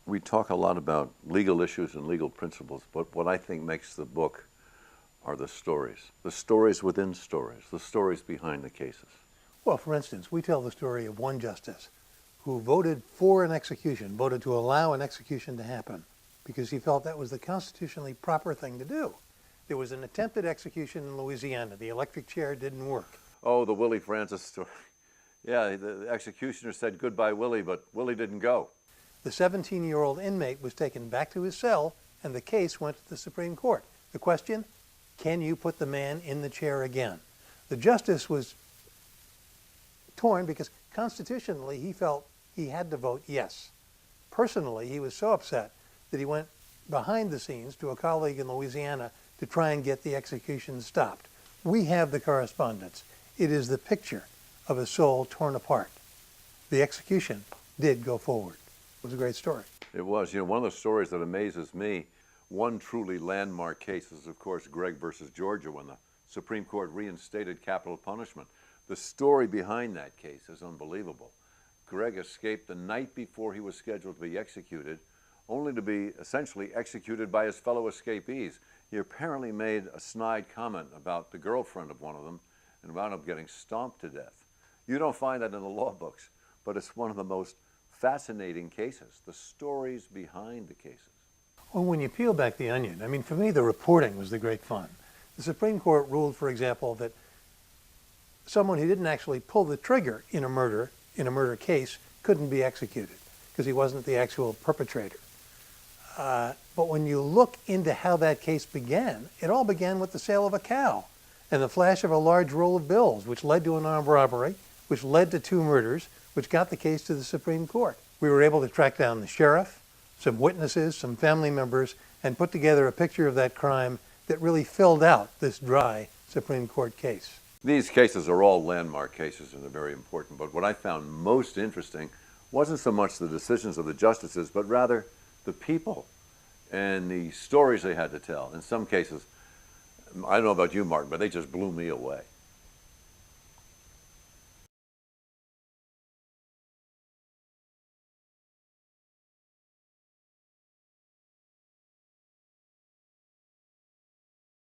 We talk a lot about legal issues and legal principles, but what I think makes the book are the stories within stories, the stories behind the cases. Well, for instance, we tell the story of one justice who voted for an execution, voted to allow an execution to happen because he felt that was the constitutionally proper thing to do. There was an attempted execution in Louisiana. The electric chair didn't work. Oh, the Willie Francis story. Yeah, the executioner said goodbye, Willie, but Willie didn't go. The 17-year-old inmate was taken back to his cell, and the case went to the Supreme Court. The question, can you put the man in the chair again? The justice was torn because constitutionally he felt he had to vote yes. Personally, he was so upset that he went behind the scenes to a colleague in Louisiana to try and get the execution stopped. We have the correspondence. It is the picture of a soul torn apart. The execution did go forward. It was a great story. It was. You know, one of the stories that amazes me, one truly landmark case is, of course, Gregg versus Georgia, when the Supreme Court reinstated capital punishment. The story behind that case is unbelievable. Gregg escaped the night before he was scheduled to be executed, only to be essentially executed by his fellow escapees. He apparently made a snide comment about the girlfriend of one of them and wound up getting stomped to death. You don't find that in the law books, but it's one of the most fascinating cases, the stories behind the cases. Well, when you peel back the onion, I mean, for me, the reporting was the great fun. The Supreme Court ruled, for example, that someone who didn't actually pull the trigger in a murder case couldn't be executed because he wasn't the actual perpetrator. But when you look into how that case began, it all began with the sale of a cow and the flash of a large roll of bills, which led to an armed robbery, which led to 2 murders, which got the case to the Supreme Court. We were able to track down the sheriff, some witnesses, some family members, and put together a picture of that crime that really filled out this dry Supreme Court case. These cases are all landmark cases and they're very important, but what I found most interesting wasn't so much the decisions of the justices, but rather the people and the stories they had to tell. In some cases, I don't know about you, Mark, but they just blew me away.